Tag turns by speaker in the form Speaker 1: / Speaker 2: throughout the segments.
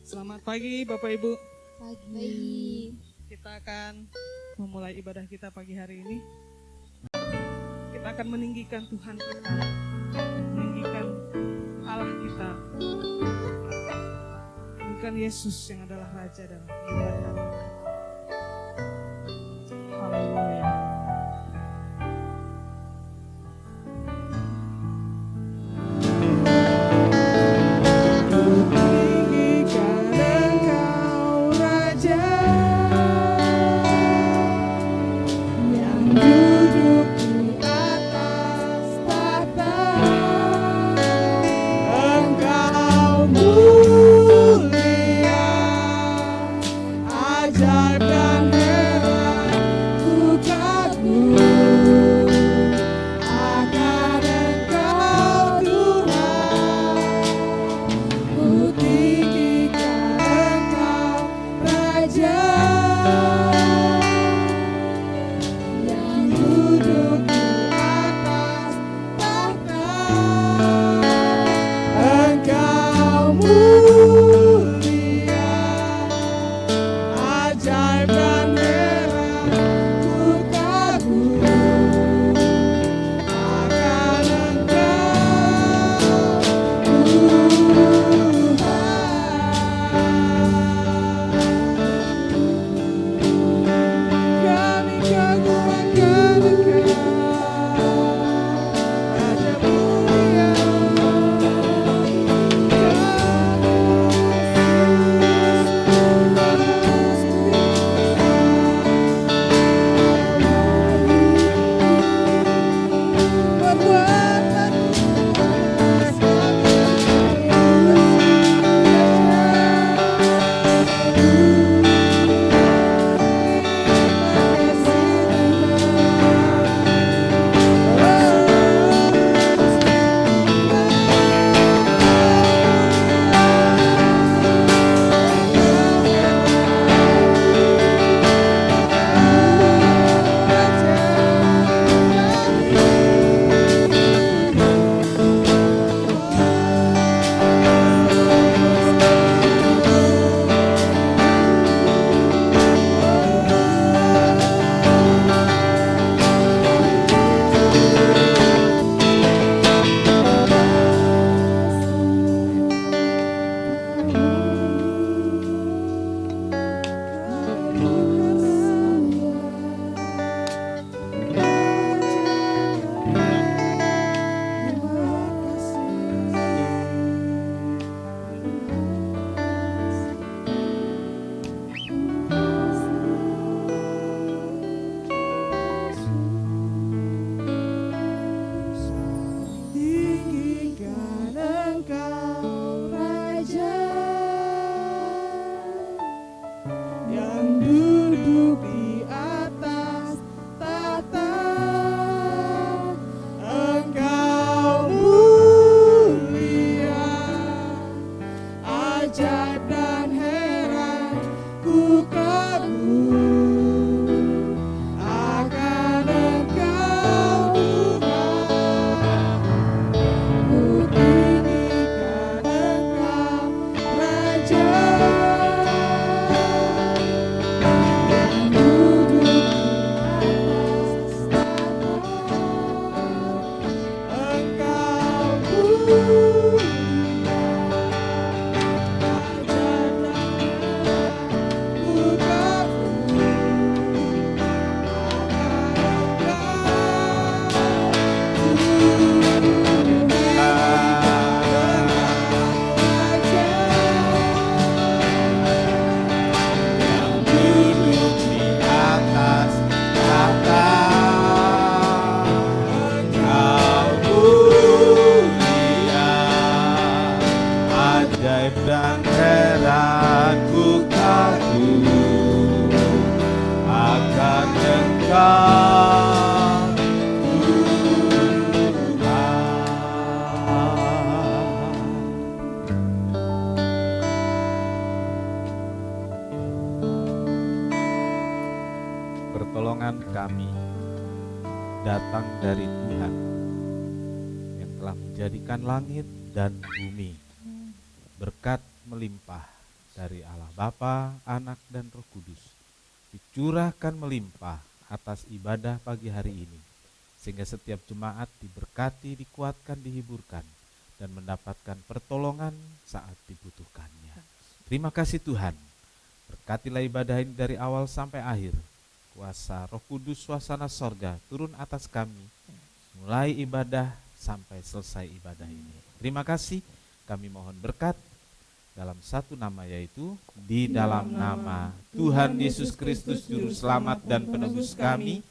Speaker 1: Selamat pagi Bapak Ibu.
Speaker 2: Pagi.
Speaker 1: Kita akan memulai ibadah kita pagi hari ini. Kita akan meninggikan Tuhan kita, meninggikan Allah kita, meninggikan Yesus yang adalah Raja dalam kehidupan kami. Haleluya.
Speaker 3: Pertolongan kami datang dari Tuhan yang telah menjadikan langit dan bumi. Berkat melimpah dari Allah Bapa, Anak, dan Roh Kudus dicurahkan melimpah atas ibadah pagi hari ini, sehingga setiap jemaat diberkati, dikuatkan, dihiburkan, dan mendapatkan pertolongan saat dibutuhkannya. Terima kasih Tuhan, berkatilah ibadah ini dari awal sampai akhir. Kuasa Roh Kudus, suasana sorga turun atas kami, mulai ibadah sampai selesai ibadah ini. Terima kasih, kami mohon berkat dalam satu nama, yaitu di dalam nama Tuhan Yesus Kristus Juru Selamat dan Penebus kami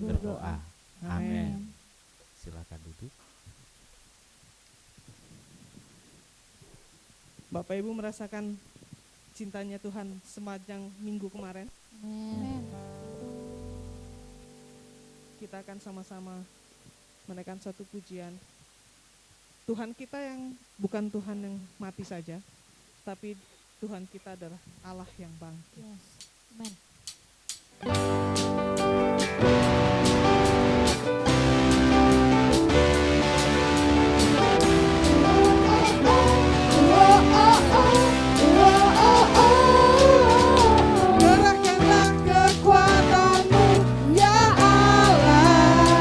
Speaker 3: berdoa. Amin. Silakan duduk.
Speaker 1: Bapak Ibu merasakan cintanya Tuhan sepanjang minggu kemarin.
Speaker 2: Amin.
Speaker 1: Kita akan sama-sama menaikkan satu pujian. Tuhan kita yang bukan Tuhan yang mati saja, tapi Tuhan kita adalah Allah yang bangkit.
Speaker 2: Yes. Amen.
Speaker 1: Gerakkanlah kekuatan-Mu, ya Allah.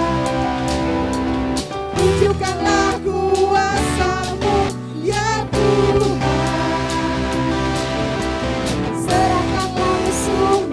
Speaker 1: Tunjukkanlah kuasa-Mu, ya Tuhan.
Speaker 2: Serahkan langsung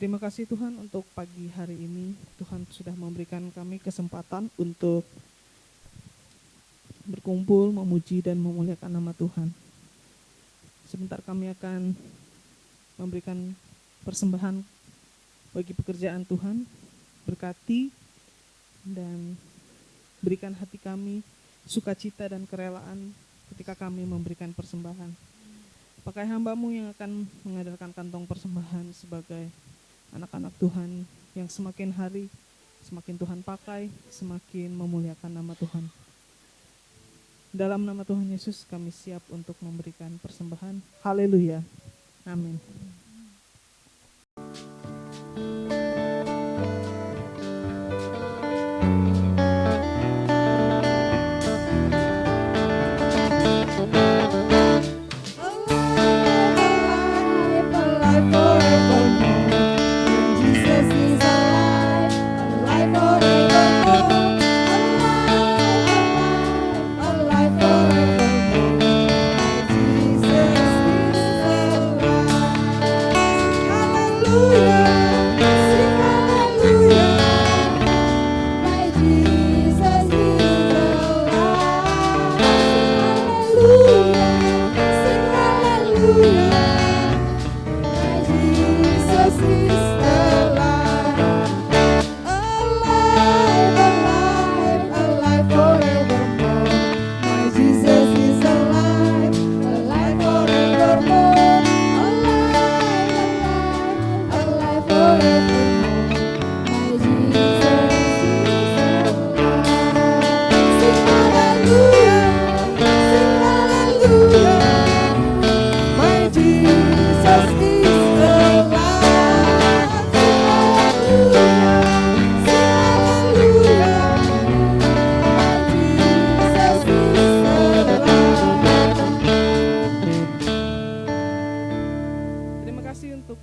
Speaker 1: Terima kasih Tuhan untuk pagi hari ini. Tuhan sudah memberikan kami kesempatan untuk berkumpul, memuji dan memuliakan nama Tuhan. Sebentar kami akan memberikan persembahan bagi pekerjaan Tuhan. Berkati dan berikan hati kami sukacita dan kerelaan ketika kami memberikan persembahan. Pakai hamba-Mu yang akan mengadakan kantong persembahan sebagai anak-anak Tuhan yang semakin hari, semakin Tuhan pakai, semakin memuliakan nama Tuhan. Dalam nama Tuhan Yesus kami siap untuk memberikan persembahan. Haleluya. Amin.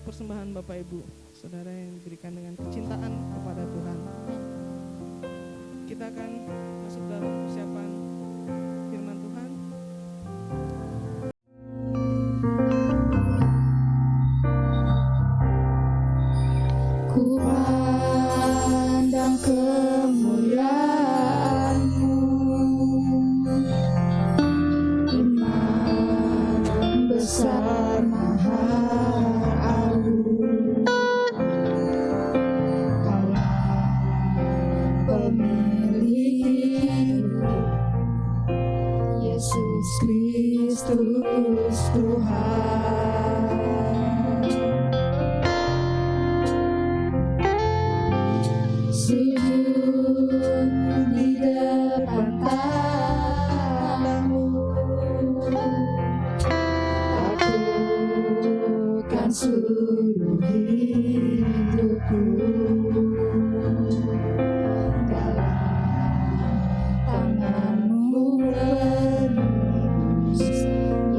Speaker 1: Persembahan Bapak Ibu, saudara yang diberikan dengan kecintaan kepada Tuhan. Kita akan masuk dalam persiapan firman Tuhan.
Speaker 2: Ku pandang kemuliaan-Mu, iman besar maha Yesus Kristus Tuhan. Sujud di depan tangan-Mu, aku kan seluruh hidupku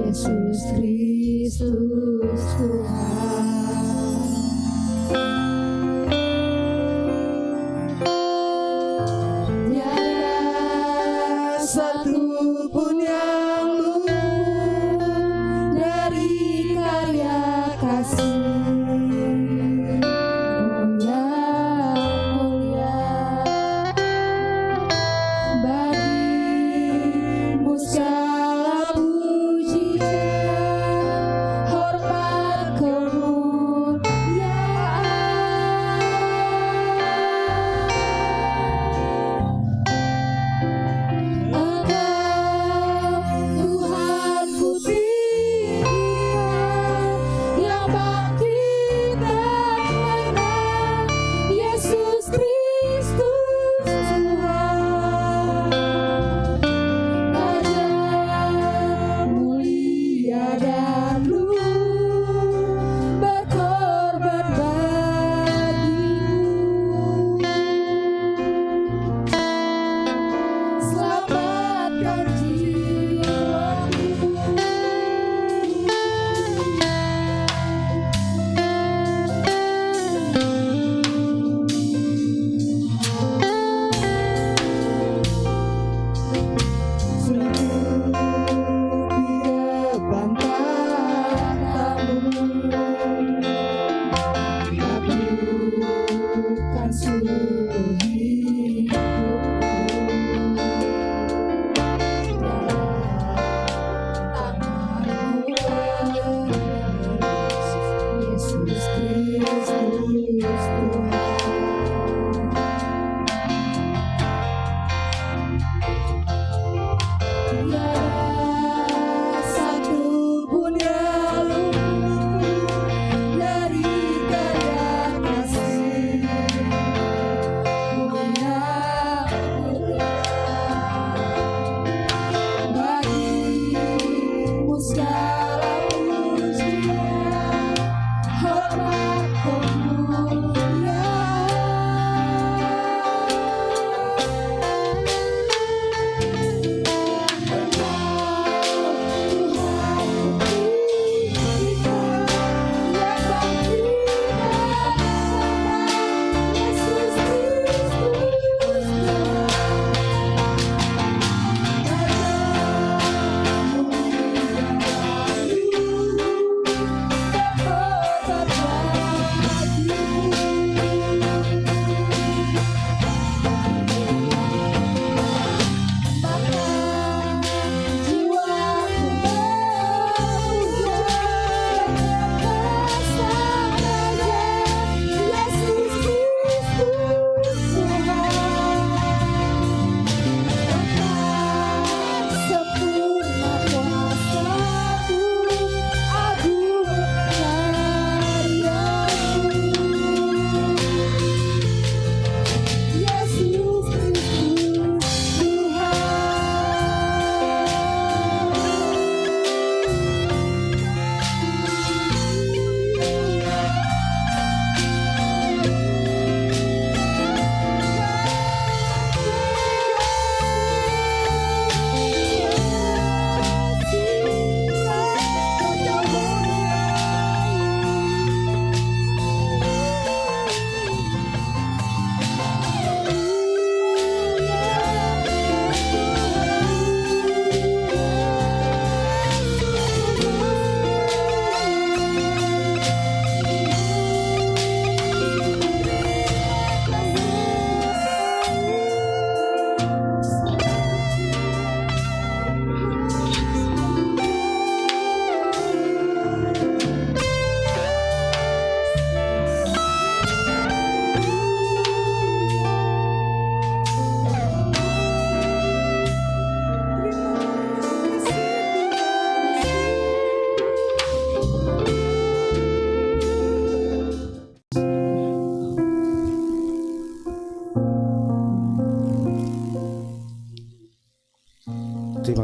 Speaker 2: Yesus Kristus Tuhan. Tiada satu pun yang luput dari karya kasih. Mulia bagimu segala pujian, hormat,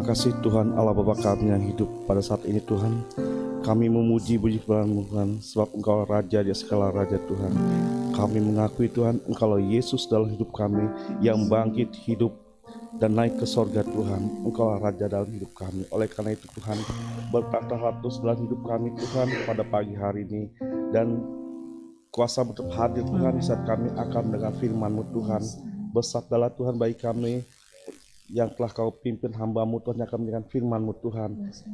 Speaker 4: kasih Tuhan Allah Bapa kami yang hidup pada saat ini Tuhan. Kami memuji-puji kebenaran-Mu Tuhan, sebab Engkau Raja di segala Raja Tuhan. Kami mengakui Tuhan, Engkau Yesus dalam hidup kami yang bangkit hidup dan naik ke sorga Tuhan. Engkau Raja dalam hidup kami. Oleh karena itu Tuhan, berkatalah terus dalam hidup kami Tuhan pada pagi hari ini. Dan kuasa tetap hadir Tuhan di saat kami akan mendengar firman-Mu Tuhan. Bersabdalah Tuhan bagi kami yang telah Kau pimpin hamba-Mu Tuhan, yang akan mendengar firman-Mu Tuhan.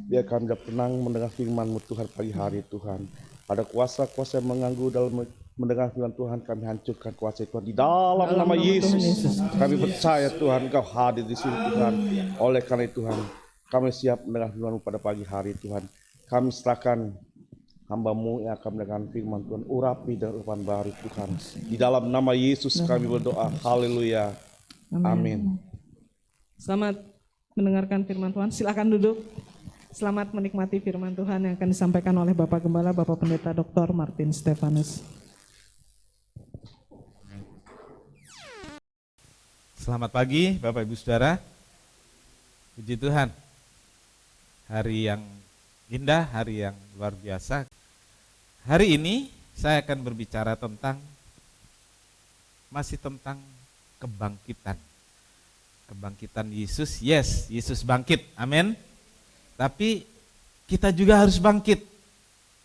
Speaker 4: Biar kami dapat tenang mendengar firman-Mu Tuhan pagi hari Tuhan. Ada kuasa-kuasa yang mengganggu dalam mendengar firman Tuhan, kami hancurkan kuasa Tuhan di dalam nama Yesus. Kami percaya Tuhan Engkau hadir di sini Tuhan. Oleh karena itu Tuhan, kami siap mendengar firman-Mu pada pagi hari Tuhan. Kami serahkan hamba-Mu yang akan mendengar firman Tuhan, urapi dan urapan baru Tuhan. Di dalam nama Yesus kami berdoa. Haleluya. Amin.
Speaker 1: Selamat mendengarkan firman Tuhan. Silakan duduk. Selamat menikmati firman Tuhan yang akan disampaikan oleh Bapak Gembala, Bapak Pendeta Dr. Martin Stefanus.
Speaker 3: Selamat pagi Bapak Ibu Saudara. Puji Tuhan. Hari yang indah, hari yang luar biasa. Hari ini saya akan berbicara masih tentang kebangkitan. Kebangkitan Yesus, yes, Yesus bangkit, amin. Tapi kita juga harus bangkit.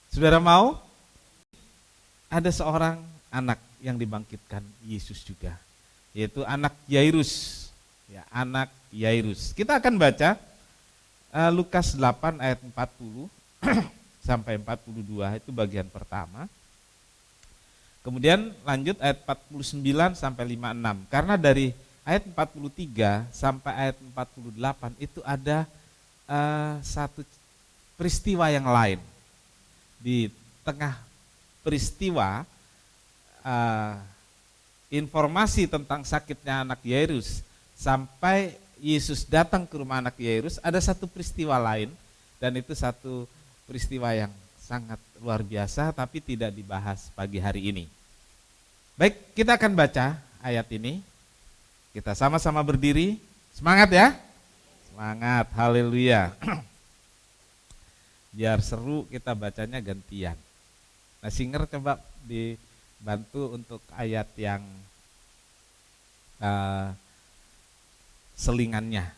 Speaker 3: Saudara mau? Ada seorang anak yang dibangkitkan Yesus juga, yaitu anak Yairus. Ya, anak Yairus. Kita akan baca Lukas 8 ayat 40 sampai 42, itu bagian pertama. Kemudian lanjut ayat 49 sampai 56. Karena dari ayat 43 sampai ayat 48 itu ada satu peristiwa yang lain. Di tengah peristiwa informasi tentang sakitnya anak Yairus sampai Yesus datang ke rumah anak Yairus, ada satu peristiwa lain, dan itu satu peristiwa yang sangat luar biasa tapi tidak dibahas pagi hari ini. Baik, kita akan baca ayat ini. Kita sama-sama berdiri. Semangat ya. Semangat, haleluya. Biar seru kita bacanya gantian. Nah, singer coba dibantu untuk ayat yang selingannya.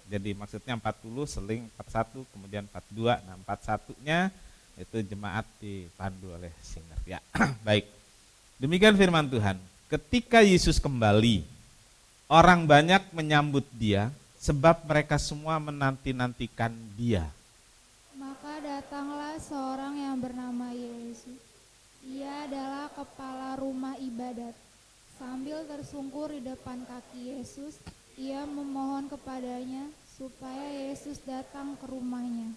Speaker 3: Jadi maksudnya 40 seling 41 kemudian 42. Nah, 41-nya itu jemaat dipandu oleh singer ya. Baik. Demikian firman Tuhan. Ketika Yesus kembali, orang banyak menyambut Dia sebab mereka semua menanti-nantikan Dia.
Speaker 2: Maka datanglah seorang yang bernama Yesus. Ia adalah kepala rumah ibadat. Sambil tersungkur di depan kaki Yesus, ia memohon kepadanya supaya Yesus datang ke rumahnya.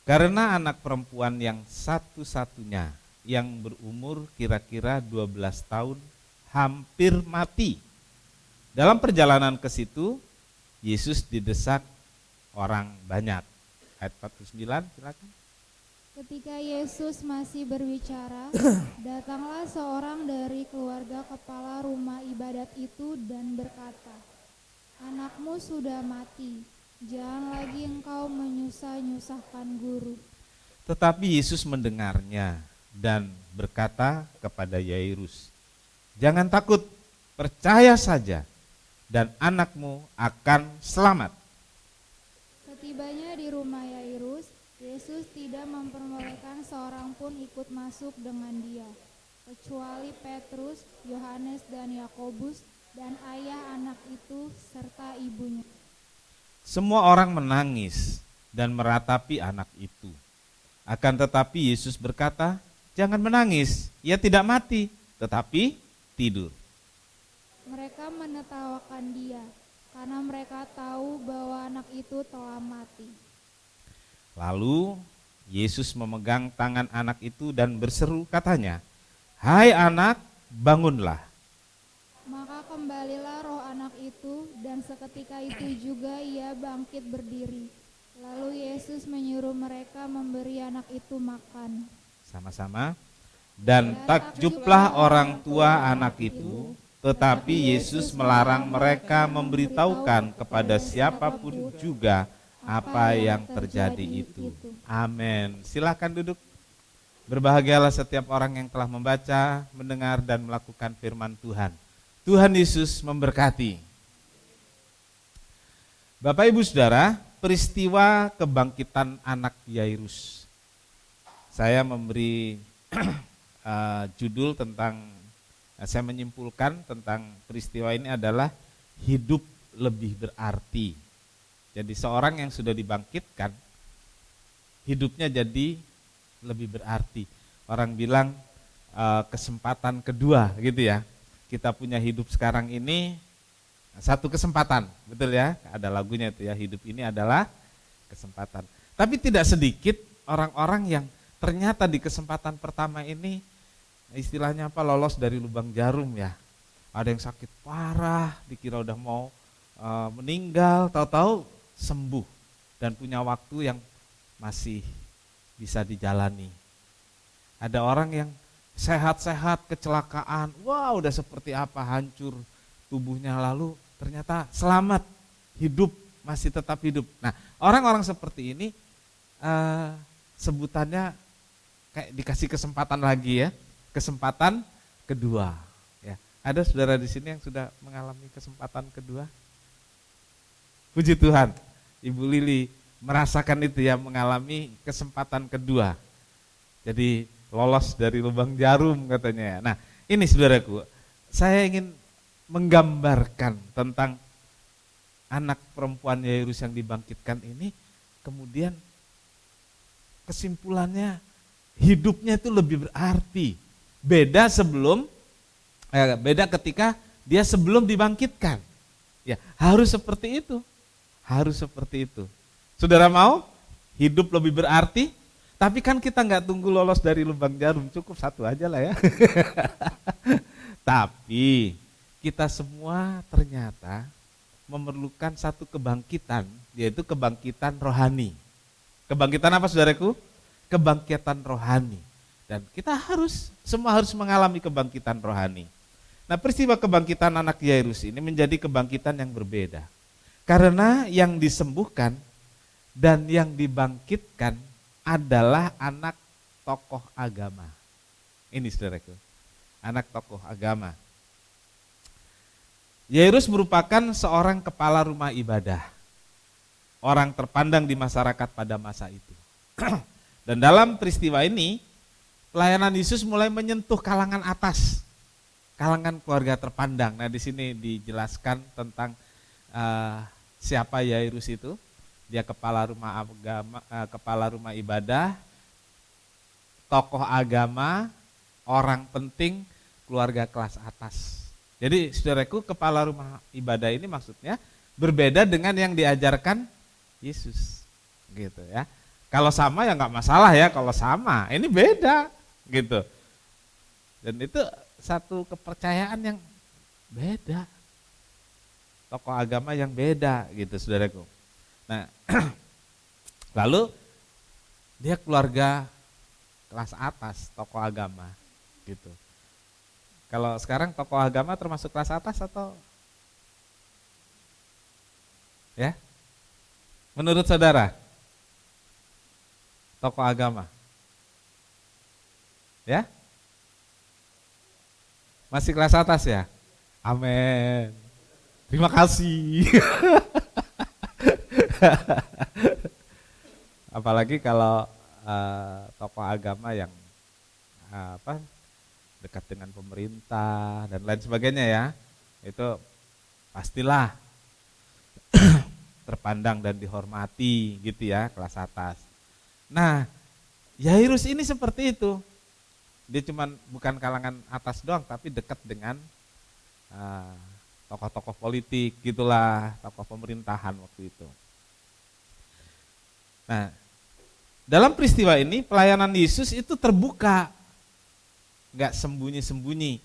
Speaker 3: Karena anak perempuan yang satu-satunya yang berumur kira-kira 12 tahun hampir mati. Dalam perjalanan ke situ, Yesus didesak orang banyak. Ayat 49, silakan.
Speaker 2: Ketika Yesus masih berbicara, datanglah seorang dari keluarga kepala rumah ibadat itu dan berkata, "Anakmu sudah mati, jangan lagi engkau menyusah-nyusahkan guru."
Speaker 3: Tetapi Yesus mendengarnya dan berkata kepada Yairus, "Jangan takut, percaya saja, dan anakmu akan selamat."
Speaker 2: Setibanya di rumah Yairus, Yesus tidak memperbolehkan seorang pun ikut masuk dengan dia, kecuali Petrus, Yohanes, dan Yakobus, dan ayah anak itu serta ibunya.
Speaker 3: Semua orang menangis dan meratapi anak itu. Akan tetapi Yesus berkata, "Jangan menangis, ia tidak mati, tetapi tidur."
Speaker 2: Mereka menertawakan dia, karena mereka tahu bahwa anak itu telah mati.
Speaker 3: Lalu Yesus memegang tangan anak itu dan berseru katanya, "Hai anak, bangunlah."
Speaker 2: Maka kembalilah roh anak itu, dan seketika itu juga ia bangkit berdiri. Lalu Yesus menyuruh mereka memberi anak itu makan.
Speaker 3: Sama-sama. Dan takjublah orang tua anak itu, tetapi Yesus melarang mereka memberitahukan kepada siapapun juga apa yang terjadi itu. Amin. Silakan duduk. Berbahagialah setiap orang yang telah membaca, mendengar, dan melakukan firman Tuhan. Tuhan Yesus memberkati. Bapak Ibu Saudara, peristiwa kebangkitan anak Yairus. Saya memberi judul tentang, saya menyimpulkan tentang peristiwa ini adalah hidup lebih berarti. Jadi seorang yang sudah dibangkitkan, hidupnya jadi lebih berarti. Orang bilang kesempatan kedua gitu ya. Kita punya hidup sekarang ini satu kesempatan, betul ya? Ada lagunya itu ya, hidup ini adalah kesempatan. Tapi tidak sedikit orang-orang yang ternyata di kesempatan pertama ini istilahnya apa, lolos dari lubang jarum ya. Ada yang sakit parah, dikira udah mau meninggal, tahu-tahu sembuh dan punya waktu yang masih bisa dijalani. Ada orang yang sehat-sehat, kecelakaan, wah udah seperti apa, hancur tubuhnya, lalu ternyata selamat, hidup, masih tetap hidup. Nah, orang-orang seperti ini sebutannya kayak dikasih kesempatan lagi ya, kesempatan kedua. Ya, ada saudara di sini yang sudah mengalami kesempatan kedua? Puji Tuhan, Ibu Lili merasakan itu ya, mengalami kesempatan kedua. Jadi lolos dari lubang jarum katanya ya. Nah, ini saudaraku, saya ingin menggambarkan tentang anak perempuan Yairus yang dibangkitkan ini, kemudian kesimpulannya hidupnya itu lebih berarti. Beda ketika dia sebelum dibangkitkan. Ya, harus seperti itu. Harus seperti itu. Saudara mau hidup lebih berarti? Tapi kan kita nggak tunggu lolos dari lubang jarum, cukup satu aja lah ya. Tapi kita semua ternyata memerlukan satu kebangkitan, yaitu kebangkitan rohani. Kebangkitan apa saudaraku? Kebangkitan rohani. Dan kita semua harus mengalami kebangkitan rohani. Nah, peristiwa kebangkitan anak Yairus ini menjadi kebangkitan yang berbeda. Karena yang disembuhkan dan yang dibangkitkan adalah anak tokoh agama. Ini saudaraku, anak tokoh agama. Yairus merupakan seorang kepala rumah ibadah, orang terpandang di masyarakat pada masa itu. Dan dalam peristiwa ini, pelayanan Yesus mulai menyentuh kalangan atas, kalangan keluarga terpandang. Nah, di sini dijelaskan tentang siapa Yairus itu. Dia kepala rumah agama, kepala rumah ibadah, tokoh agama, orang penting, keluarga kelas atas. Jadi saudaraku, kepala rumah ibadah ini maksudnya berbeda dengan yang diajarkan Yesus, gitu ya. Kalau sama ya nggak masalah ya, kalau sama, ini beda, gitu. Dan itu satu kepercayaan yang beda, tokoh agama yang beda, gitu saudaraku. Nah, lalu dia keluarga kelas atas, tokoh agama, gitu. Kalau sekarang tokoh agama termasuk kelas atas atau ya? Menurut saudara, tokoh agama, ya? Masih kelas atas ya? Amin. Terima kasih. Apalagi kalau tokoh agama yang dekat dengan pemerintah dan lain sebagainya ya, itu pastilah terpandang dan dihormati gitu ya, kelas atas. Nah, Yairus ini seperti itu. Dia cuman bukan kalangan atas doang, tapi dekat dengan tokoh-tokoh politik gitulah, tokoh pemerintahan waktu itu. Nah, dalam peristiwa ini pelayanan Yesus itu terbuka, nggak sembunyi-sembunyi.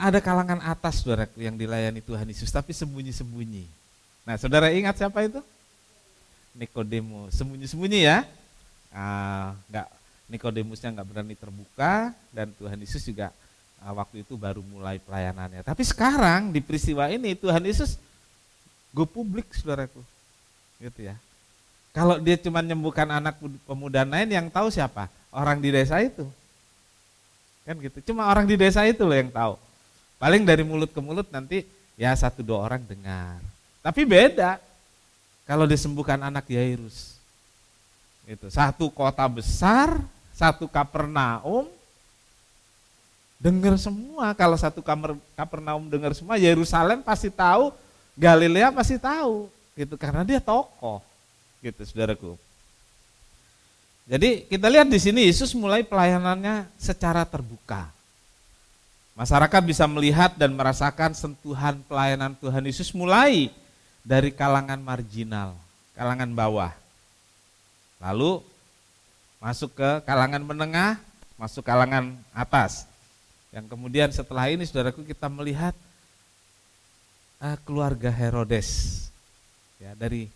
Speaker 3: Ada kalangan atas saudaraku yang dilayani Tuhan Yesus, tapi sembunyi-sembunyi. Nah, saudara ingat siapa itu? Nikodemus, sembunyi-sembunyi ya. Nikodemusnya nggak berani terbuka, dan Tuhan Yesus juga waktu itu baru mulai pelayanannya. Tapi sekarang di peristiwa ini Tuhan Yesus go publik saudaraku, gitu ya. Kalau dia cuma nyembuhkan anak pemuda lain, yang tahu siapa? Orang di desa itu. Kan gitu. Cuma orang di desa itu loh yang tahu. Paling dari mulut ke mulut nanti ya 1-2 orang dengar. Tapi beda kalau disembuhkan anak Yairus. Itu satu kota besar, satu Kapernaum, dengar semua. Kalau satu Kapernaum dengar semua, Yerusalem pasti tahu, Galilea pasti tahu, gitu karena dia tokoh, gitu saudaraku. Jadi kita lihat di sini Yesus mulai pelayanannya secara terbuka. Masyarakat bisa melihat dan merasakan sentuhan pelayanan Tuhan Yesus mulai dari kalangan marginal, kalangan bawah. Lalu masuk ke kalangan menengah, masuk kalangan atas. Yang kemudian setelah ini saudaraku kita melihat keluarga Herodes. Ya, dari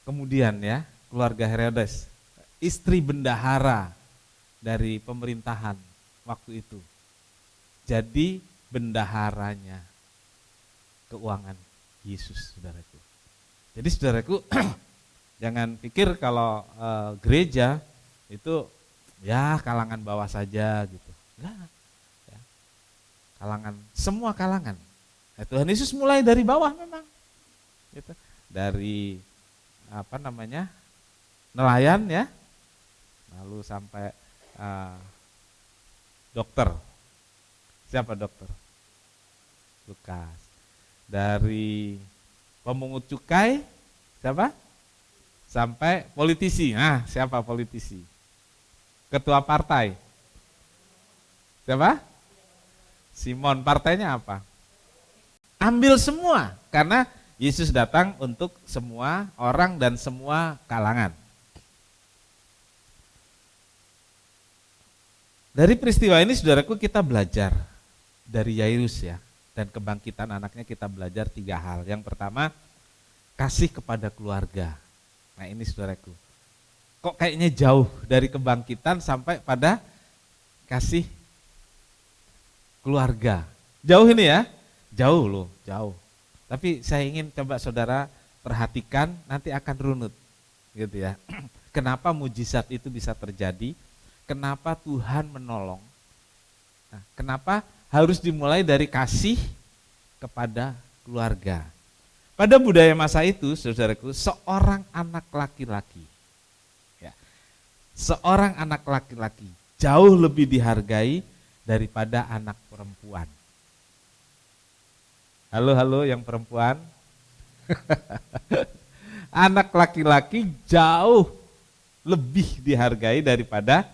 Speaker 3: kemudian ya, keluarga Herodes, istri bendahara dari pemerintahan waktu itu. Jadi bendaharanya keuangan Yesus, saudaraku. Jadi saudaraku, jangan pikir kalau gereja itu ya kalangan bawah saja gitu. Enggak. Ya. Kalangan, semua kalangan. Nah, Tuhan Yesus mulai dari bawah memang. Gitu. Dari nelayan ya. Lalu sampai dokter. Siapa dokter? Lukas. Dari pemungut cukai, siapa? Sampai politisi. Nah, siapa politisi? Ketua partai. Siapa? Simon. Partainya apa? Ambil semua, karena Yesus datang untuk semua orang dan semua kalangan. Dari peristiwa ini saudaraku kita belajar dari Yairus ya, dan kebangkitan anaknya kita belajar 3 hal. Yang pertama, kasih kepada keluarga. Nah ini saudaraku, kok kayaknya jauh dari kebangkitan sampai pada kasih keluarga. Jauh ini ya, jauh loh, jauh. Tapi saya ingin coba saudara perhatikan, nanti akan runut gitu ya. Kenapa mujizat itu bisa terjadi? Kenapa Tuhan menolong? Nah, kenapa harus dimulai dari kasih kepada keluarga? Pada budaya masa itu, saudaraku, seorang anak laki-laki, ya, seorang anak laki-laki jauh lebih dihargai daripada anak perempuan. Halo yang perempuan. Anak laki-laki jauh lebih dihargai daripada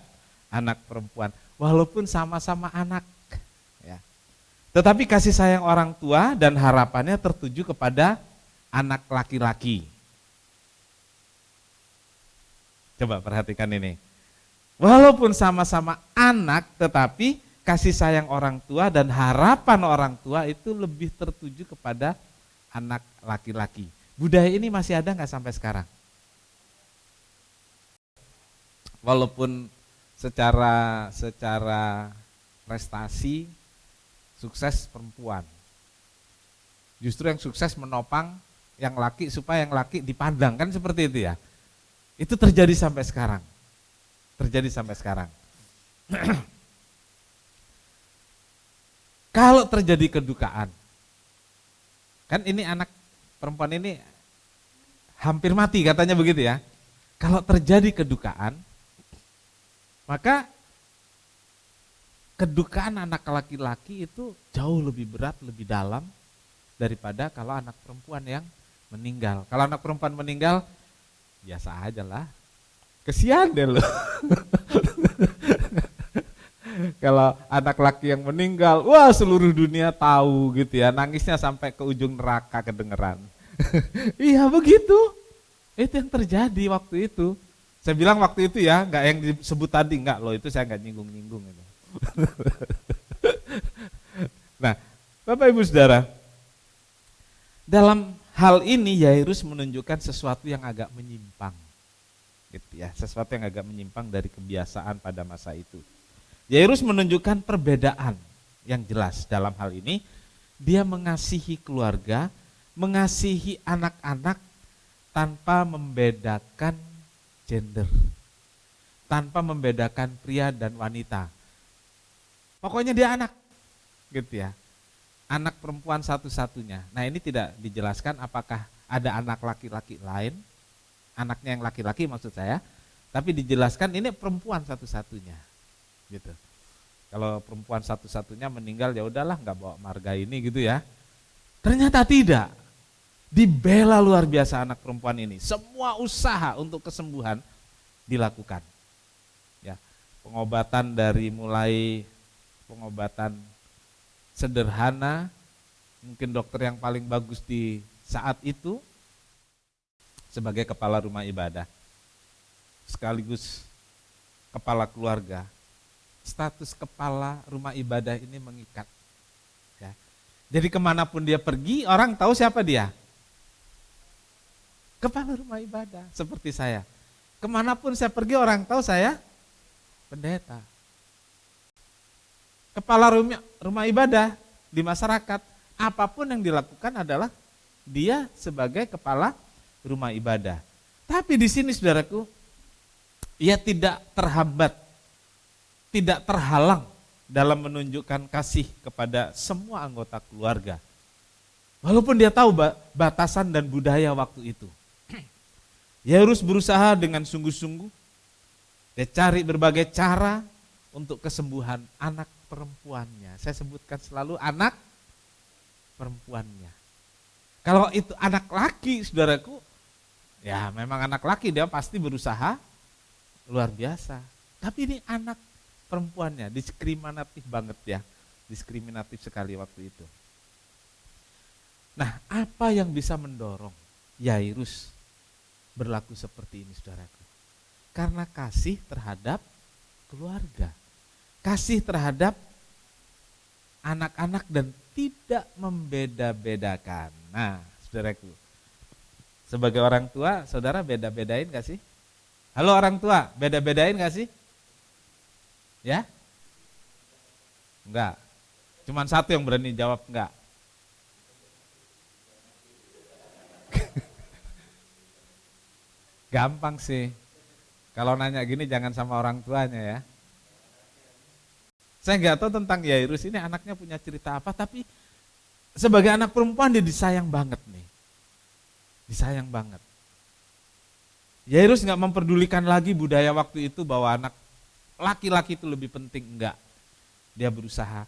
Speaker 3: anak perempuan, walaupun sama-sama anak. Ya. Tetapi kasih sayang orang tua dan harapannya tertuju kepada anak laki-laki. Coba perhatikan ini. Walaupun sama-sama anak, tetapi kasih sayang orang tua dan harapan orang tua itu lebih tertuju kepada anak laki-laki. Budaya ini masih ada nggak sampai sekarang? Walaupun secara prestasi sukses perempuan, justru yang sukses menopang yang laki supaya yang laki dipandang, kan seperti itu ya. Itu terjadi sampai sekarang. Kalau terjadi kedukaan, kan ini anak perempuan ini hampir mati katanya begitu ya. Kalau terjadi kedukaan, maka kedukaan anak laki-laki itu jauh lebih berat, lebih dalam daripada kalau anak perempuan yang meninggal. Kalau anak perempuan meninggal, biasa aja lah. Kesian deh lo. Kalau anak laki yang meninggal, wah seluruh dunia tahu gitu ya, nangisnya sampai ke ujung neraka kedengeran. Iya begitu, itu yang terjadi waktu itu. Saya bilang waktu itu ya, nggak yang disebut tadi, nggak loh, itu saya nggak nyinggung-nyinggung itu. Nah, Bapak Ibu Saudara, dalam hal ini Yairus menunjukkan sesuatu yang agak menyimpang, gitu ya, sesuatu yang agak menyimpang dari kebiasaan pada masa itu. Yairus menunjukkan perbedaan yang jelas dalam hal ini. Dia mengasihi keluarga, mengasihi anak-anak tanpa membedakan gender, tanpa membedakan pria dan wanita. Pokoknya dia anak, gitu ya. Anak perempuan satu-satunya. Nah, ini tidak dijelaskan apakah ada anak laki-laki lain, anaknya yang laki-laki maksud saya, tapi dijelaskan ini perempuan satu-satunya, gitu. Kalau perempuan satu-satunya meninggal ya udahlah, nggak bawa marga ini gitu ya. Ternyata tidak. Dibela luar biasa anak perempuan ini. Semua usaha untuk kesembuhan dilakukan. Ya, pengobatan dari mulai pengobatan sederhana, mungkin dokter yang paling bagus di saat itu sebagai kepala rumah ibadah, sekaligus kepala keluarga. Status kepala rumah ibadah ini mengikat. Ya. Jadi kemanapun dia pergi, orang tahu siapa dia. Kepala rumah ibadah, seperti saya. Kemanapun saya pergi, orang tahu saya pendeta. Kepala rumah ibadah di masyarakat, apapun yang dilakukan adalah dia sebagai kepala rumah ibadah. Tapi di sini saudaraku, ia tidak terhambat, tidak terhalang dalam menunjukkan kasih kepada semua anggota keluarga. Walaupun dia tahu batasan dan budaya waktu itu. Yairus berusaha dengan sungguh-sungguh, dia cari berbagai cara untuk kesembuhan anak perempuannya. Saya sebutkan selalu anak perempuannya. Kalau itu anak laki, saudaraku, ya memang anak laki dia pasti berusaha luar biasa. Tapi ini anak perempuannya, diskriminatif banget ya. Diskriminatif sekali waktu itu. Nah, apa yang bisa mendorong Yairus berlaku seperti ini, saudaraku? Karena kasih terhadap keluarga. Kasih terhadap anak-anak dan tidak membeda-bedakan. Nah, saudaraku, sebagai orang tua, saudara beda-bedain gak sih? Halo orang tua, beda-bedain gak sih? Ya? Enggak. Cuman satu yang berani jawab enggak. Gampang sih. Kalau nanya gini jangan sama orang tuanya ya. Saya nggak tahu tentang Yairus ini anaknya punya cerita apa, tapi sebagai anak perempuan dia disayang banget nih. Disayang banget. Yairus nggak memperdulikan lagi budaya waktu itu bahwa anak laki-laki itu lebih penting, enggak. Dia berusaha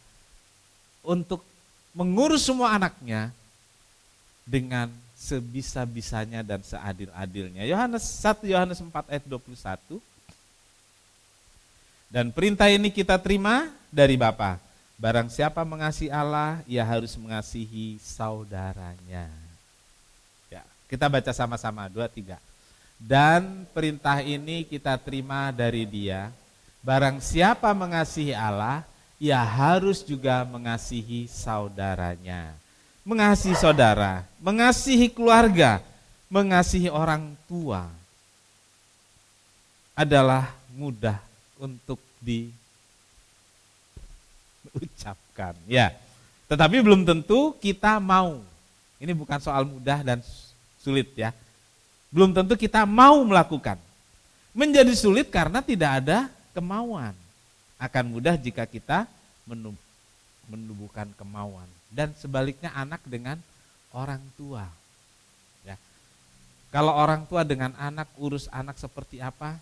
Speaker 3: untuk mengurus semua anaknya dengan sebisa-bisanya dan seadil-adilnya. 1 Yohanes 4 ayat 21. Dan perintah ini kita terima dari Bapa. Barang siapa mengasihi Allah, ia harus mengasihi saudaranya. Ya, kita baca sama-sama 2, 3. Dan perintah ini kita terima dari Dia. Barang siapa mengasihi Allah, ia harus juga mengasihi saudaranya. Mengasihi saudara, mengasihi keluarga, mengasihi orang tua adalah mudah untuk diucapkan. Ya, tetapi belum tentu kita mau. Ini bukan soal mudah dan sulit ya. Belum tentu kita mau melakukan. Menjadi sulit karena tidak ada kemauan. Akan mudah jika kita menumbuhkan kemauan. Dan sebaliknya anak dengan orang tua. Ya. Kalau orang tua dengan anak, urus anak seperti apa?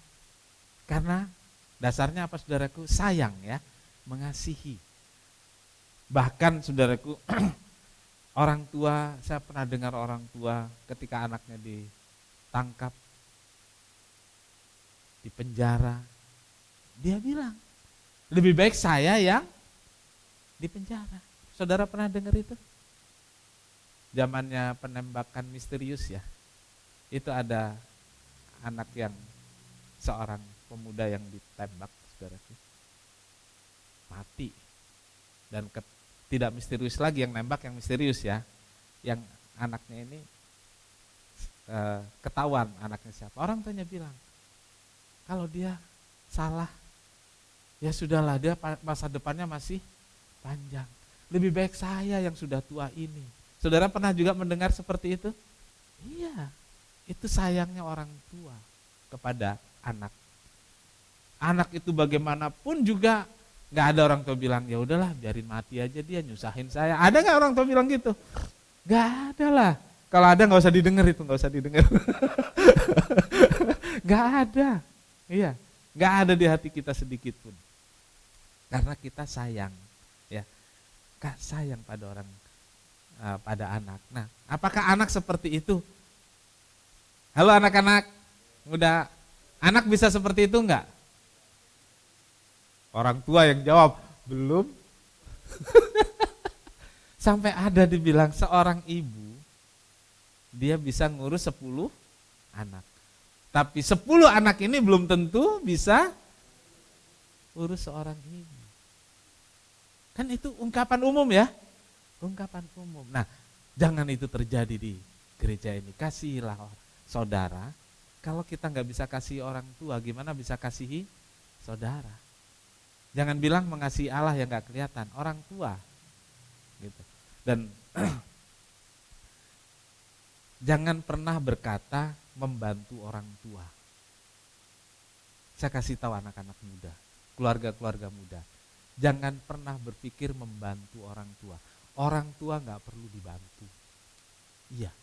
Speaker 3: Karena dasarnya apa saudaraku? Sayang ya, mengasihi. Bahkan saudaraku, orang tua, saya pernah dengar orang tua ketika anaknya ditangkap, di penjara, dia bilang, lebih baik saya yang di penjara. Saudara pernah dengar itu? Zamannya penembakan misterius ya. Itu ada anak yang seorang pemuda yang ditembak, saudara. Mati. Dan tidak misterius lagi yang nembak, yang misterius ya. Yang anaknya ini ketahuan anaknya siapa. Orang tuanya bilang, kalau dia salah, ya sudahlah, dia masa depannya masih panjang. Lebih baik saya yang sudah tua ini. Saudara pernah juga mendengar seperti itu? Iya, itu sayangnya orang tua kepada anak. Anak itu bagaimanapun juga nggak ada orang tua bilang ya udahlah biarin mati aja dia nyusahin saya. Ada nggak orang tua bilang gitu? Nggak ada lah. Kalau ada nggak usah didengar itu, nggak usah didengar. Nggak ada, iya, nggak ada di hati kita sedikit pun. Karena kita sayang, ya, Kak sayang pada orang, pada anak. Nah, apakah anak seperti itu? Halo anak-anak, udah anak bisa seperti itu enggak? Orang tua yang jawab, belum. Sampai ada dibilang seorang ibu, dia bisa ngurus 10 anak. Tapi 10 anak ini belum tentu bisa urus seorang ibu. Kan itu ungkapan umum ya, ungkapan umum. Nah, jangan itu terjadi di gereja ini. Kasihilah saudara. Kalau kita nggak bisa kasih orang tua, gimana bisa kasihi saudara? Jangan bilang mengasihi Allah yang nggak kelihatan, orang tua, gitu. Dan jangan pernah berkata membantu orang tua. Saya kasih tahu anak-anak muda, keluarga-keluarga muda, jangan pernah berpikir membantu orang tua. Orang tua nggak perlu dibantu. Iya,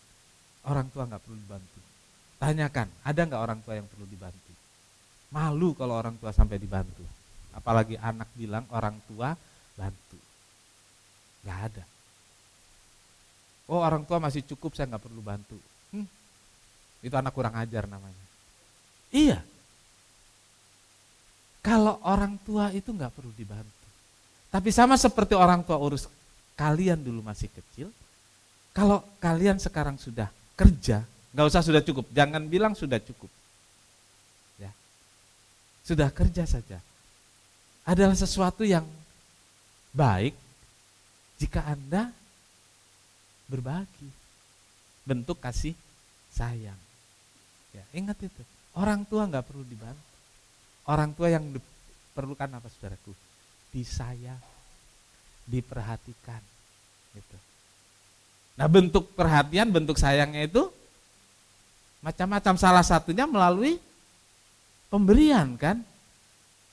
Speaker 3: orang tua nggak perlu dibantu. Tanyakan, ada nggak orang tua yang perlu dibantu? Malu kalau orang tua sampai dibantu. Apalagi anak bilang orang tua bantu. Nggak ada. Oh orang tua masih cukup, saya nggak perlu bantu. Itu anak kurang ajar namanya. Iya. Kalau orang tua itu nggak perlu dibantu. Tapi sama seperti orang tua urus kalian dulu masih kecil. Kalau kalian sekarang sudah kerja, nggak usah sudah cukup. Jangan bilang sudah cukup. Ya. Sudah kerja saja. Adalah sesuatu yang baik jika Anda berbagi, bentuk kasih sayang. Ya, ingat itu, orang tua nggak perlu dibantu. Orang tua yang diperlukan apa saudaraku? Disayang, diperhatikan. Gitu. Nah bentuk perhatian, bentuk sayangnya itu macam-macam. Salah satunya melalui pemberian kan.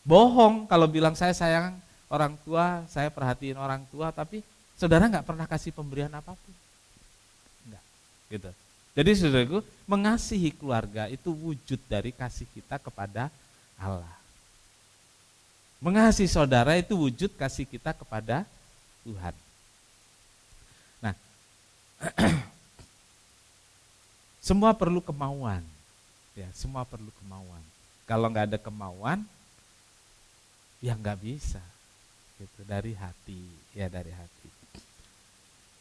Speaker 3: Bohong kalau bilang saya sayang orang tua, saya perhatiin orang tua, tapi saudara nggak pernah kasih pemberian apapun. Enggak, gitu. Jadi saudaraku, mengasihi keluarga itu wujud dari kasih kita kepada Allah. Mengasihi saudara itu wujud kasih kita kepada Tuhan. Nah, semua perlu kemauan. Ya, semua perlu kemauan. Kalau nggak ada kemauan, ya nggak bisa, gitu, dari hati, ya dari hati.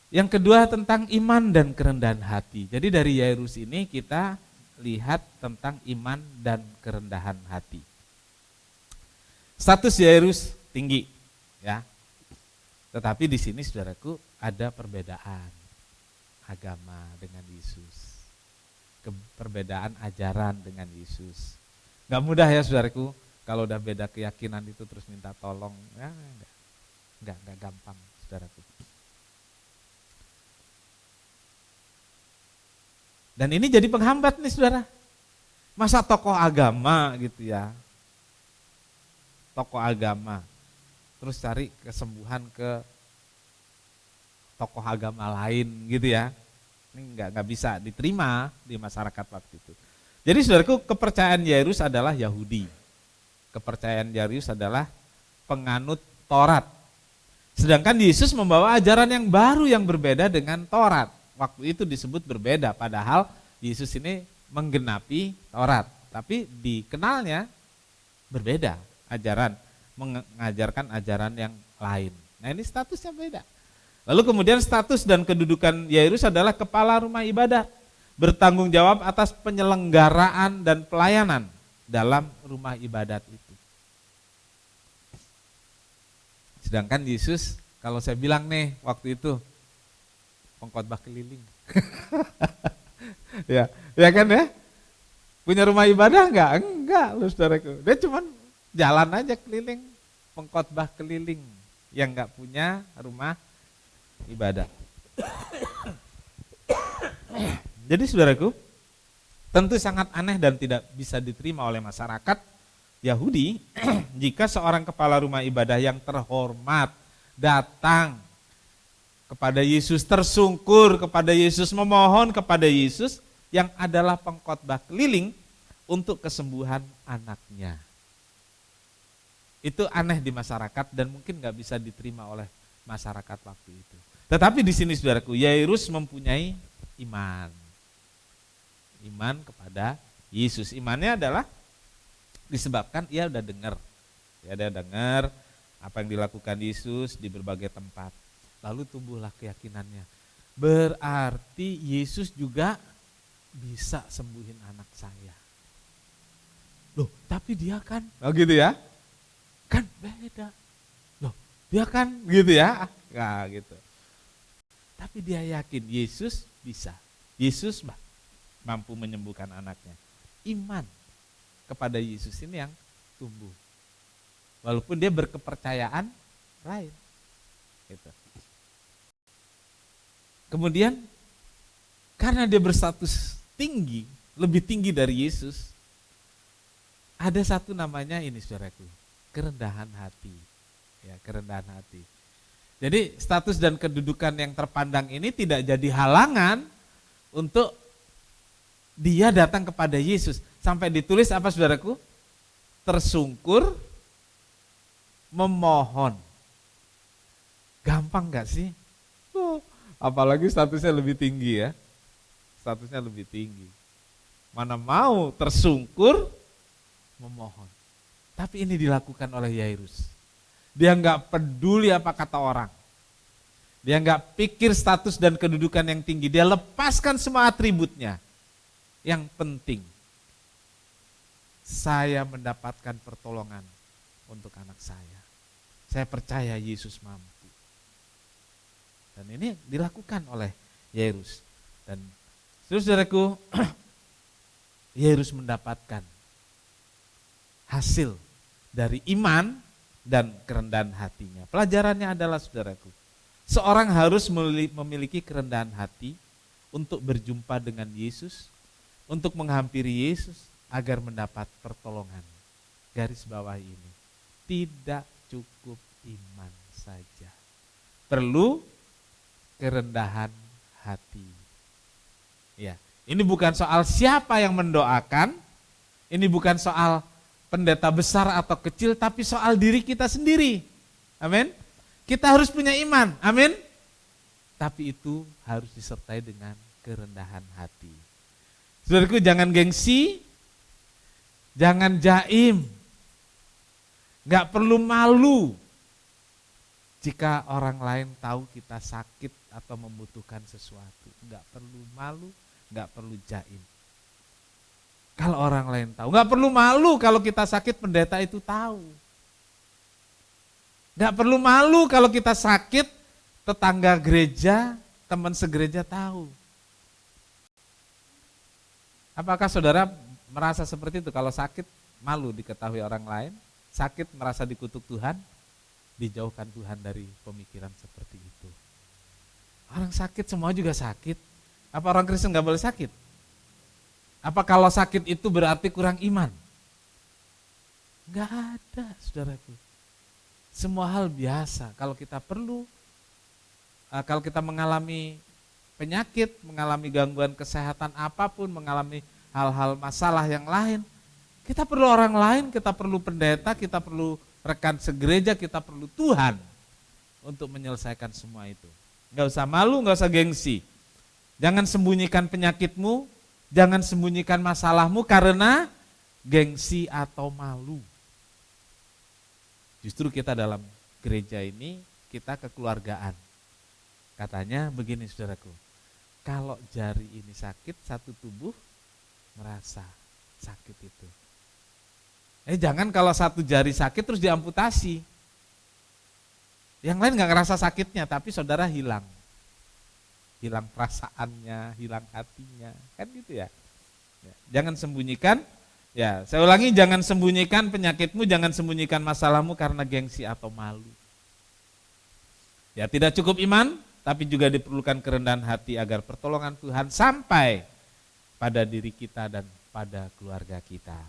Speaker 3: Yang kedua tentang iman dan kerendahan hati. Jadi dari Yairus ini kita lihat tentang iman dan kerendahan hati. Status Yairus tinggi, ya. Tetapi di sini saudaraku ada perbedaan agama dengan Yesus, perbedaan ajaran dengan Yesus. Gak mudah ya saudaraku. Kalau udah beda keyakinan itu terus minta tolong, ya enggak gampang, saudaraku. Dan ini jadi penghambat nih saudara. Masa tokoh agama gitu ya, tokoh agama, terus cari kesembuhan ke tokoh agama lain gitu ya. Ini enggak bisa diterima di masyarakat waktu itu. Jadi saudaraku, kepercayaan Yairus adalah Yahudi. Kepercayaan Yairus adalah penganut Taurat. Sedangkan Yesus membawa ajaran yang baru yang berbeda dengan Taurat. Waktu itu disebut berbeda, padahal Yesus ini menggenapi Taurat. Tapi dikenalnya berbeda ajaran, mengajarkan ajaran yang lain. Nah ini statusnya beda. Lalu kemudian status dan kedudukan Yairus adalah kepala rumah ibadat. Bertanggung jawab atas penyelenggaraan dan pelayanan dalam rumah ibadat itu. Sedangkan Yesus, kalau saya bilang nih waktu itu, pengkhotbah keliling. ya kan ya? Punya rumah ibadah enggak? Enggak, lu saudaraku. Dia cuma jalan aja keliling, pengkhotbah keliling yang enggak punya rumah ibadah. Jadi saudaraku, Tentu sangat aneh dan tidak bisa diterima oleh masyarakat Yahudi jika seorang kepala rumah ibadah yang terhormat datang kepada Yesus, tersungkur kepada Yesus, memohon kepada Yesus yang adalah pengkhotbah keliling untuk kesembuhan anaknya. Itu aneh di masyarakat dan mungkin gak bisa diterima oleh masyarakat waktu itu. Tetapi di sini saudaraku, Yairus mempunyai iman. Iman kepada Yesus. Imannya adalah disebabkan ia udah dengar. Dia udah dengar apa yang dilakukan Yesus di berbagai tempat. Lalu tumbuhlah keyakinannya. Berarti Yesus juga bisa sembuhin anak saya. Loh, tapi dia kan, oh gitu ya, kan beda. Loh, dia kan gitu ya, nah gitu. Tapi dia yakin Yesus bisa. Yesus mampu menyembuhkan anaknya. Iman kepada Yesus ini yang tumbuh. Walaupun dia berkepercayaan lain. Gitu. Kemudian karena dia berstatus tinggi, lebih tinggi dari Yesus, ada satu namanya ini saudaraku, kerendahan hati. Ya, kerendahan hati. Jadi status dan kedudukan yang terpandang ini tidak jadi halangan untuk dia datang kepada Yesus. Sampai ditulis apa saudaraku? Tersungkur, memohon. Gampang gak sih? Apalagi statusnya lebih tinggi ya. Statusnya lebih tinggi. Mana mau tersungkur, memohon. Tapi ini dilakukan oleh Yairus. Dia gak peduli apa kata orang. Dia gak pikir status dan kedudukan yang tinggi. Dia lepaskan semua atributnya. Yang penting, saya mendapatkan pertolongan untuk anak saya. Saya percaya Yesus mampu. Dan ini dilakukan oleh Yairus. Dan saudaraku, Yairus mendapatkan hasil dari iman dan kerendahan hatinya. Pelajarannya adalah saudaraku, seorang harus memiliki kerendahan hati untuk berjumpa dengan Yesus, untuk menghampiri Yesus agar mendapat pertolongan. Garis bawah ini, tidak cukup iman saja. Perlu kerendahan hati. Ya, ini bukan soal siapa yang mendoakan, ini bukan soal pendeta besar atau kecil, tapi soal diri kita sendiri. Amin. Kita harus punya iman. Amin. Tapi itu harus disertai dengan kerendahan hati. Saudaraku, jangan gengsi, jangan jaim, gak perlu malu jika orang lain tahu kita sakit atau membutuhkan sesuatu. Gak perlu malu, gak perlu jaim. Kalau orang lain tahu, gak perlu malu kalau kita sakit pendeta itu tahu. Gak perlu malu kalau kita sakit tetangga gereja, teman segereja tahu. Apakah saudara merasa seperti itu? Kalau sakit malu diketahui orang lain, sakit merasa dikutuk Tuhan, dijauhkan Tuhan dari pemikiran seperti itu. Orang sakit semua juga sakit. Apa orang Kristen gak boleh sakit? Apa kalau sakit itu berarti kurang iman? Gak ada, saudaraku. Semua hal biasa. Kalau kita perlu, kalau kita mengalami penyakit, mengalami gangguan kesehatan apapun, mengalami hal-hal masalah yang lain, kita perlu orang lain, kita perlu pendeta, kita perlu rekan segereja, kita perlu Tuhan untuk menyelesaikan semua itu. Gak usah malu, gak usah gengsi. Jangan sembunyikan penyakitmu, jangan sembunyikan masalahmu karena gengsi atau malu. Justru kita dalam gereja ini, kita kekeluargaan. Katanya begini saudaraku, kalau jari ini sakit, satu tubuh merasa sakit itu. Jangan kalau satu jari sakit terus diamputasi. Yang lain gak ngerasa sakitnya, tapi saudara hilang. Hilang perasaannya, hilang hatinya, kan gitu ya. Jangan sembunyikan, ya saya ulangi, jangan sembunyikan penyakitmu, jangan sembunyikan masalahmu karena gengsi atau malu. Ya tidak cukup iman, tapi juga diperlukan kerendahan hati agar pertolongan Tuhan sampai pada diri kita dan pada keluarga kita.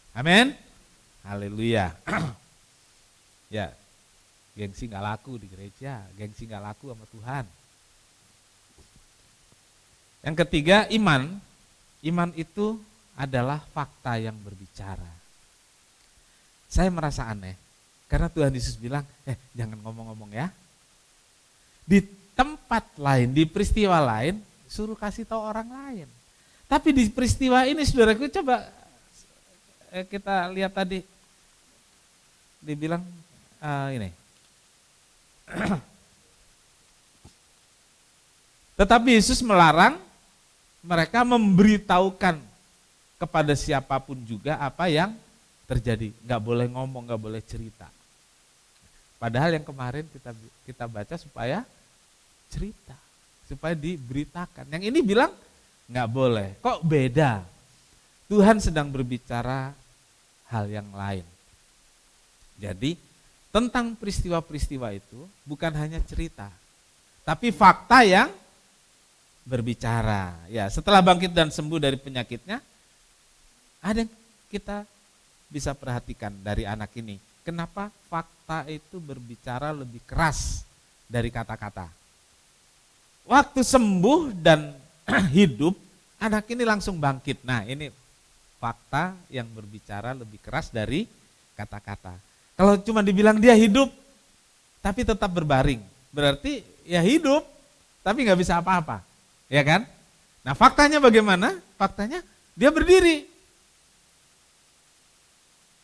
Speaker 3: Amin. Haleluya. Ya, gengsi nggak laku di gereja, gengsi nggak laku sama Tuhan. Yang ketiga, iman. Iman itu adalah fakta yang berbicara. Saya merasa aneh, karena Tuhan Yesus bilang, jangan ngomong-ngomong ya. Di tempat lain, di peristiwa lain, suruh kasih tahu orang lain. Tapi di peristiwa ini, saudaraku, coba kita lihat tadi, dibilang ini. Tetapi Yesus melarang mereka memberitahukan kepada siapapun juga apa yang terjadi. Nggak boleh ngomong, nggak boleh cerita. Padahal yang kemarin kita baca supaya cerita, supaya diberitakan. Yang ini bilang nggak boleh. Kok beda? Tuhan sedang berbicara hal yang lain. Jadi tentang peristiwa-peristiwa itu bukan hanya cerita, tapi fakta yang berbicara. Ya, setelah bangkit dan sembuh dari penyakitnya, ada yang kita bisa perhatikan dari anak ini. Kenapa fakta itu berbicara lebih keras dari kata-kata? Waktu sembuh dan hidup, anak ini langsung bangkit. Nah, ini fakta yang berbicara lebih keras dari kata-kata. Kalau cuma dibilang dia hidup, tapi tetap berbaring, berarti ya hidup, tapi nggak bisa apa-apa, ya kan? Nah, faktanya bagaimana? Faktanya dia berdiri.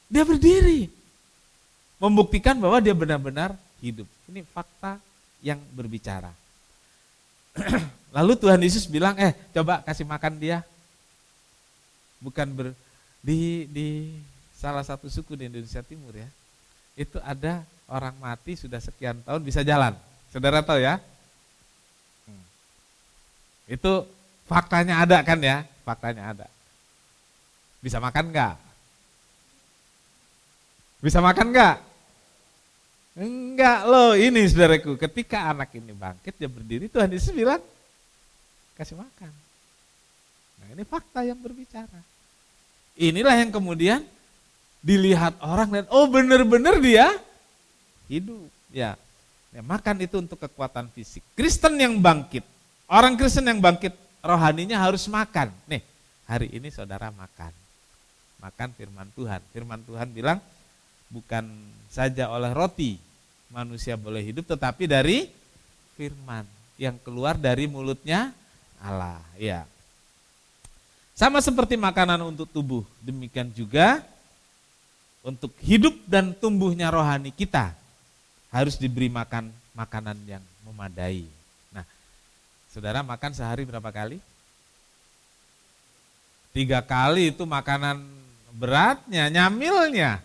Speaker 3: Dia berdiri, membuktikan bahwa dia benar-benar hidup. Ini fakta yang berbicara. Lalu Tuhan Yesus bilang, coba kasih makan dia. Bukan di salah satu suku di Indonesia Timur ya, itu ada orang mati sudah sekian tahun bisa jalan. Saudara tahu ya? Itu faktanya ada kan ya? Faktanya ada. Bisa makan enggak? Bisa makan enggak? Enggak loh, ini saudaraku, ketika anak ini bangkit, dia berdiri, Tuhan Yesus bilang, kasih makan. Nah, ini fakta yang berbicara. Inilah yang kemudian dilihat orang dan benar-benar dia hidup. Ya, makan itu untuk kekuatan fisik. Kristen yang bangkit, orang Kristen yang bangkit rohaninya harus makan. Nih, hari ini saudara makan. Makan firman Tuhan. Firman Tuhan bilang, bukan saja oleh roti manusia boleh hidup, tetapi dari firman yang keluar dari mulutnya Allah. Ya. Sama seperti makanan untuk tubuh, demikian juga untuk hidup dan tumbuhnya rohani kita harus diberi makan makanan yang memadai. Nah, saudara makan sehari berapa kali? 3 kali itu makanan beratnya, nyamilnya,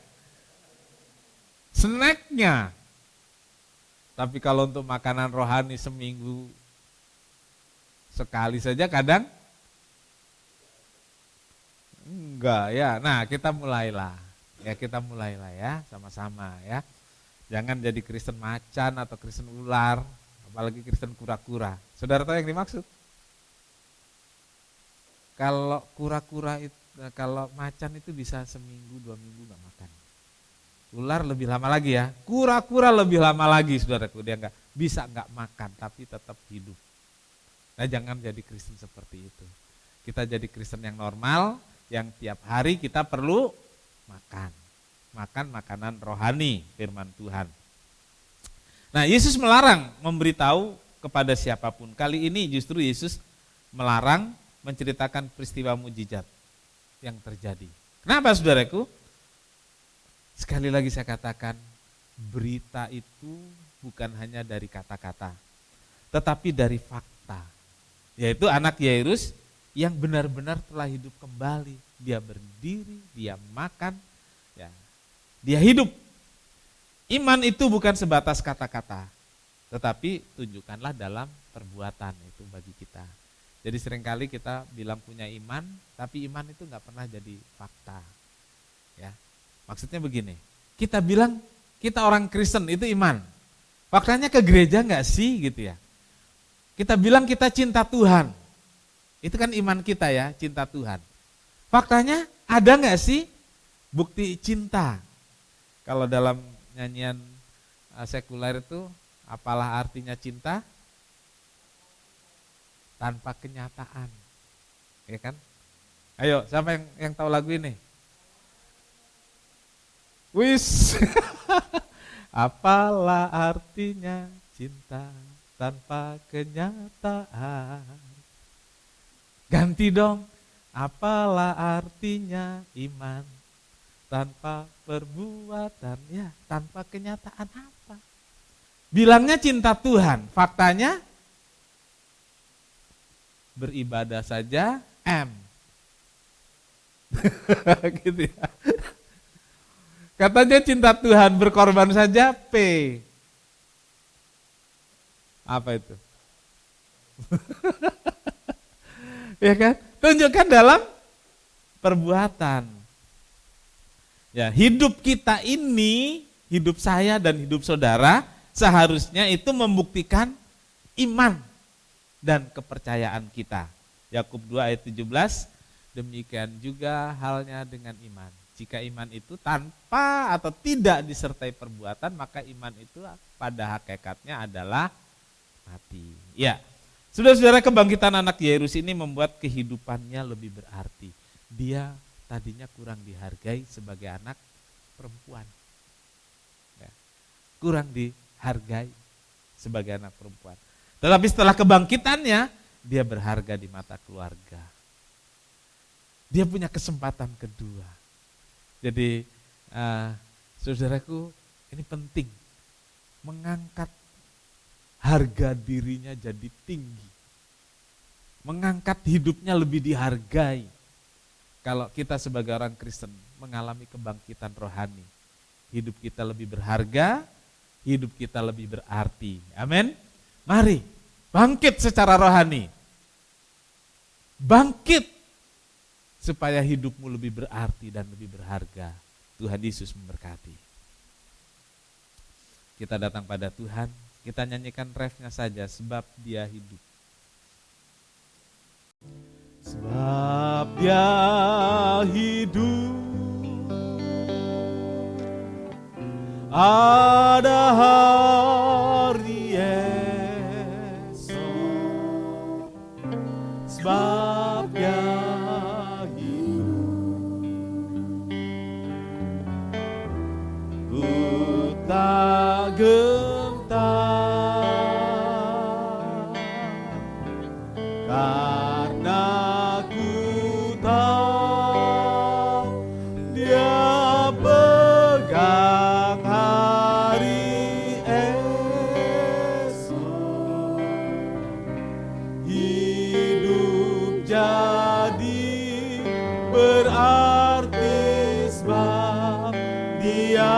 Speaker 3: snacknya. Tapi kalau untuk makanan rohani seminggu sekali saja kadang enggak ya. Nah, kita mulailah ya sama-sama ya. Jangan jadi Kristen macan atau Kristen ular, apalagi Kristen kura-kura. Saudara tahu yang dimaksud? Kalau kura-kura itu, kalau macan itu bisa seminggu 2 minggu enggak makan. Ular lebih lama lagi ya, kura-kura lebih lama lagi saudaraku, dia enggak makan tapi tetap hidup. Nah, jangan jadi Kristen seperti itu. Kita jadi Kristen yang normal, yang tiap hari kita perlu makan makanan rohani firman Tuhan. Nah, Yesus melarang memberitahu kepada siapapun. Kali ini justru Yesus melarang menceritakan peristiwa mujizat yang terjadi. Kenapa saudaraku? Sekali lagi saya katakan, berita itu bukan hanya dari kata-kata, tetapi dari fakta. Yaitu anak Yairus yang benar-benar telah hidup kembali. Dia berdiri, dia makan, ya, dia hidup. Iman itu bukan sebatas kata-kata, tetapi tunjukkanlah dalam perbuatan itu bagi kita. Jadi seringkali kita bilang punya iman, tapi iman itu nggak pernah jadi fakta. Ya. Maksudnya begini, kita bilang kita orang Kristen itu iman. Faktanya ke gereja enggak sih gitu ya. Kita bilang kita cinta Tuhan. Itu kan iman kita ya, cinta Tuhan. Faktanya ada nggak sih bukti cinta? Kalau dalam nyanyian sekuler itu, apalah artinya cinta? Tanpa kenyataan, ya kan? Ayo, siapa yang tahu lagu ini? Wis, apalah artinya cinta tanpa kenyataan? Ganti dong, apalah artinya iman tanpa perbuatan, ya tanpa kenyataan apa? Bilangnya cinta Tuhan, faktanya beribadah saja M. Gitu ya. Katanya cinta Tuhan, berkorban saja P. Apa itu? Ya kan? Tunjukkan dalam perbuatan. Ya, hidup kita ini, hidup saya dan hidup saudara, seharusnya itu membuktikan iman dan kepercayaan kita. Yakub 2 ayat 17, demikian juga halnya dengan iman. Jika iman itu tanpa atau tidak disertai perbuatan, maka iman itu pada hakikatnya adalah mati. Ya, saudara-saudara, kebangkitan anak Yairus ini membuat kehidupannya lebih berarti. Dia tadinya kurang dihargai sebagai anak perempuan. Ya, kurang dihargai sebagai anak perempuan. Tetapi setelah kebangkitannya, dia berharga di mata keluarga. Dia punya kesempatan kedua. Jadi saudaraku, ini penting. Mengangkat harga dirinya jadi tinggi. Mengangkat hidupnya lebih dihargai. Kalau kita sebagai orang Kristen mengalami kebangkitan rohani, hidup kita lebih berharga, hidup kita lebih berarti. Amin. Mari bangkit secara rohani. Bangkit supaya hidupmu lebih berarti dan lebih berharga. Tuhan Yesus memberkati. Kita datang pada Tuhan, kita nyanyikan refnya saja, sebab Dia hidup. Sebab Dia hidup, ada hari esok. Sebab Dia hidup, ku tak gentar, karena ku tahu Dia pegang hari esok. Hidup jadi berarti sebab Dia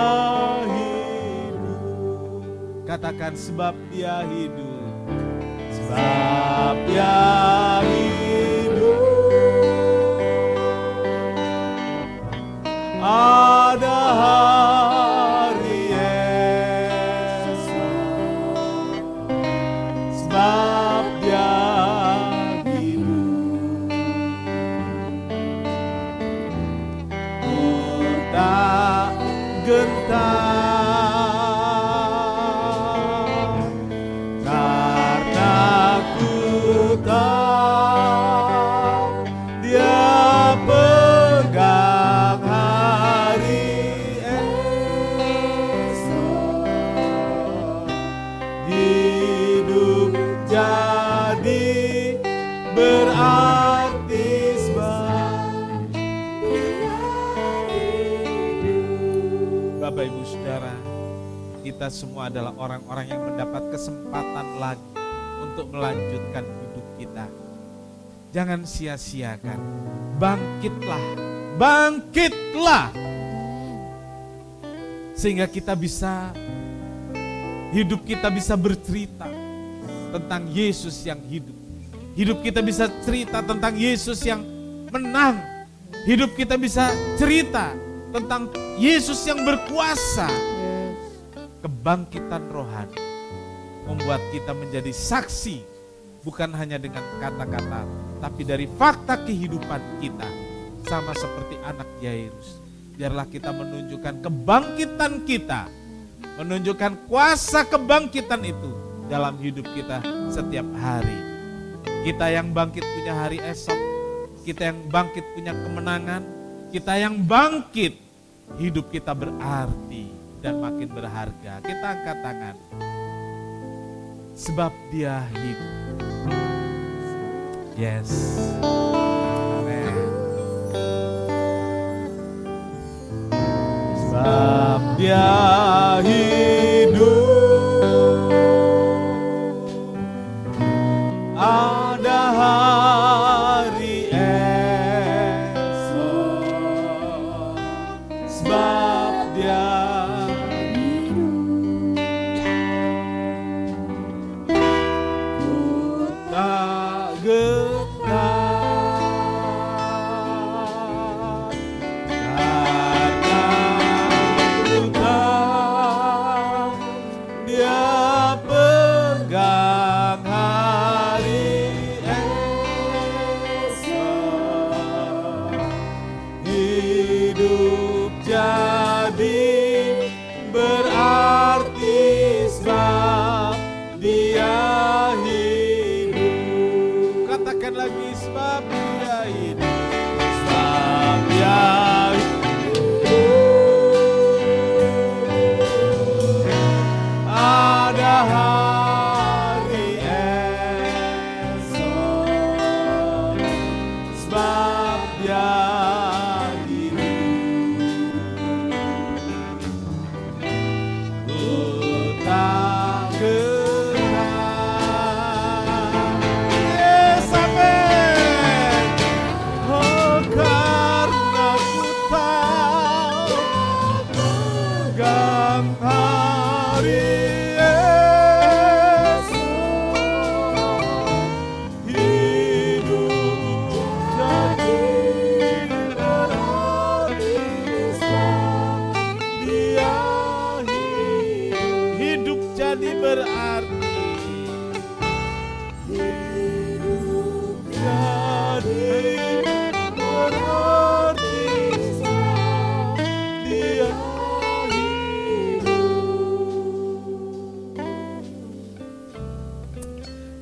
Speaker 3: hidup. Katakan, sebab Dia hidup. Sebab Dia hidup, ada hari esok. Sebab Dia hidup, ku tak gentar, karena ku tahu Dia pegang hari esok. Hidup jadi berarti sebab Dia hidup. Bapak Ibu Saudara, kita semua adalah orang-orang yang mendapat kesempatan lagi untuk melanjutkan hidup kita. Jangan sia-siakan. Bangkitlah, bangkitlah. Sehingga kita bisa, hidup kita bisa bercerita tentang Yesus yang hidup. Hidup kita bisa cerita tentang Yesus yang menang. Hidup kita bisa cerita tentang Yesus yang berkuasa. Kebangkitan rohani membuat kita menjadi saksi bukan hanya dengan kata-kata, tapi dari fakta kehidupan kita. Sama seperti anak Yairus, biarlah kita menunjukkan kebangkitan kita, menunjukkan kuasa kebangkitan itu dalam hidup kita setiap hari. Kita yang bangkit punya hari esok, kita yang bangkit punya kemenangan, kita yang bangkit, hidup kita berarti dan makin berharga. Kita angkat tangan. Sebab Dia hidup. Yes. Amen. Sebab Dia hidup. Ada hari esok. Sebab Dia tak gentar karena ku tahu Dia pegang hari esok. Hidup jadi berarti sebab Dia hidup. Katakan lagi, sebab Dia hidup. Sebab Dia hidup. Ada hari esok. Sebab Dia hidup. Ku tak gentar. Yes, amen. Oh, karena ku tahu pegang hari esok. Hidup jadi berarti sebab Dia hidup. Hidup jadi berarti. Hidup jadi berarti sebab Dia hidup.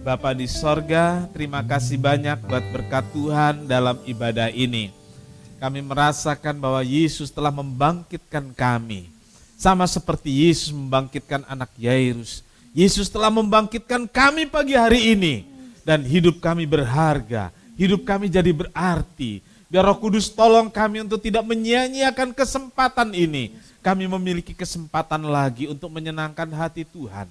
Speaker 3: Bapa di sorga, terima kasih banyak buat berkat Tuhan dalam ibadah ini. Kami merasakan bahwa Yesus telah membangkitkan kami. Sama seperti Yesus membangkitkan anak Yairus. Yesus telah membangkitkan kami pagi hari ini. Dan hidup kami berharga. Hidup kami jadi berarti. Biar Roh Kudus tolong kami untuk tidak menyia-nyiakan kesempatan ini. Kami memiliki kesempatan lagi untuk menyenangkan hati Tuhan.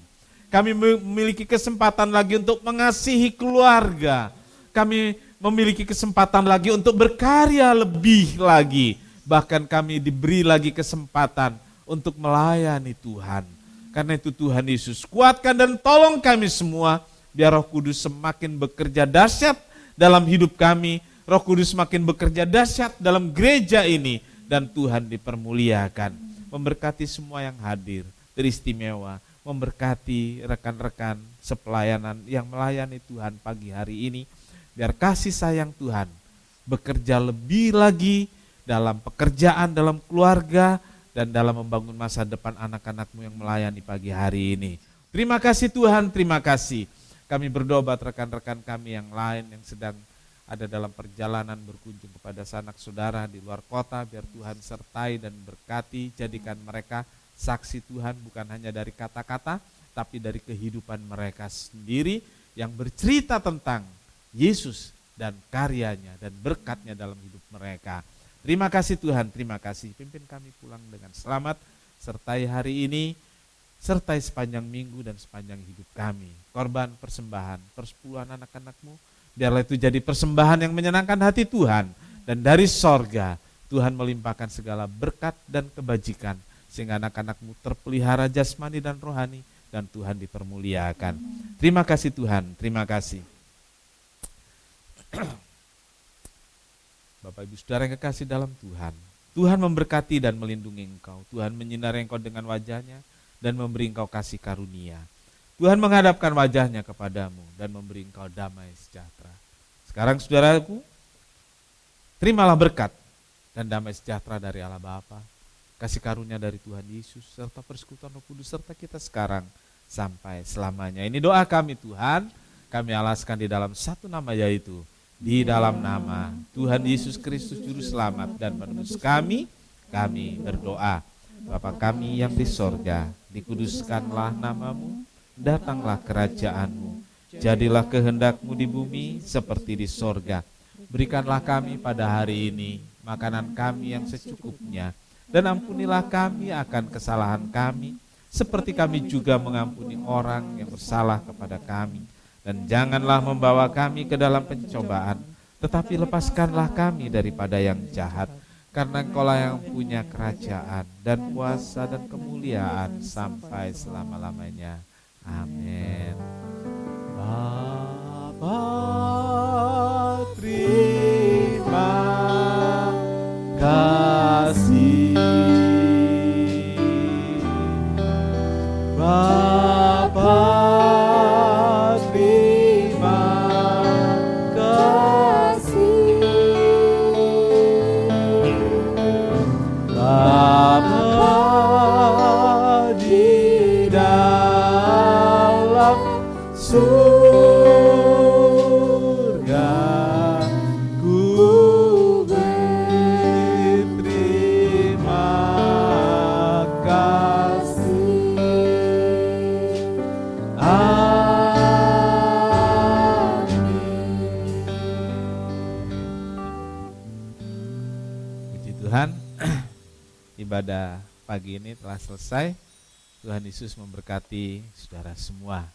Speaker 3: Kami memiliki kesempatan lagi untuk mengasihi keluarga. Kami memiliki kesempatan lagi untuk berkarya lebih lagi. Bahkan kami diberi lagi kesempatan untuk melayani Tuhan. Karena itu Tuhan Yesus, kuatkan dan tolong kami semua. Biar Roh Kudus semakin bekerja dahsyat dalam hidup kami. Roh Kudus semakin bekerja dahsyat dalam gereja ini. Dan Tuhan dipermuliakan. Memberkati semua yang hadir, teristimewa. Memberkati rekan-rekan sepelayanan yang melayani Tuhan pagi hari ini. Biar kasih sayang Tuhan bekerja lebih lagi dalam pekerjaan, dalam keluarga, dan dalam membangun masa depan anak-anak-Mu yang melayani pagi hari ini. Terima kasih Tuhan, terima kasih. Kami berdoa buat rekan-rekan kami yang lain yang sedang ada dalam perjalanan berkunjung kepada sanak saudara di luar kota. Biar Tuhan sertai dan berkati, jadikan mereka saksi Tuhan bukan hanya dari kata-kata, tapi dari kehidupan mereka sendiri yang bercerita tentang Yesus dan karyanya dan berkatnya dalam hidup mereka. Terima kasih Tuhan, terima kasih. Pimpin kami pulang dengan selamat, sertai hari ini, sertai sepanjang minggu dan sepanjang hidup kami. Korban persembahan, persepuluhan anak-anak-Mu, biarlah itu jadi persembahan yang menyenangkan hati Tuhan. Dan dari sorga, Tuhan melimpahkan segala berkat dan kebajikan, sehingga anak-anak-Mu terpelihara jasmani dan rohani, dan Tuhan dipermuliakan. Terima kasih Tuhan, terima kasih. Bapak Ibu Saudara yang kekasih dalam Tuhan, Tuhan memberkati dan melindungi engkau. Tuhan menyinari engkau dengan wajah-Nya dan memberi engkau kasih karunia. Tuhan menghadapkan wajahnya kepadamu dan memberi engkau damai sejahtera. Sekarang saudaraku, terimalah berkat dan damai sejahtera dari Allah Bapa, kasih karunia dari Tuhan Yesus, serta persekutuan Roh Kudus serta kita sekarang sampai selamanya. Ini doa kami Tuhan, kami alaskan di dalam satu nama, yaitu di dalam nama Tuhan Yesus Kristus Juru Selamat dan Penebus kami berdoa. Bapa kami yang di sorga, dikuduskanlah namamu, datanglah kerajaanmu, jadilah kehendakmu di bumi seperti di sorga. Berikanlah kami pada hari ini makanan kami yang secukupnya, dan ampunilah kami akan kesalahan kami, seperti kami juga mengampuni orang yang bersalah kepada kami. Dan janganlah membawa kami ke dalam pencobaan, tetapi lepaskanlah kami daripada yang jahat. Karena Engkaulah yang punya kerajaan dan kuasa dan kemuliaan sampai selama-lamanya. Amin. Bapa, terima kasih. Bapa, terima kasih. Bapa di dalam surga, ku berterima kasih. Amin. Puji Tuhan, ibadah pagi ini telah selesai. Tuhan Yesus memberkati saudara semua.